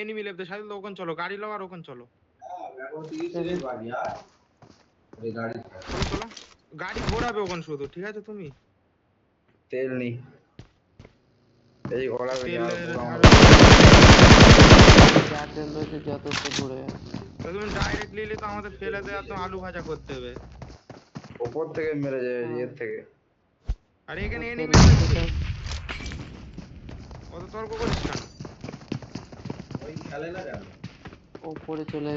enemy লেফটে সাথে ওখান চলো গাড়ি লাও আর ওখান চলো চলো চলো গাড়ি ঘোরাবে ওখান শুধু ঠিক আছে তুমি তেল নেই এই ঘোরাবে তেল যা তেল রয়েছে যত তো ঘুরে তুমি ডাইরেক্ট নিলে তো আমাদের ফেলে দেয় একদম আলু ভাজা করতে হবে উপর থেকে মেরে যায় এর থেকে আর এখানে এনিমি অত তর্ক করিস কেন ওপরে চলে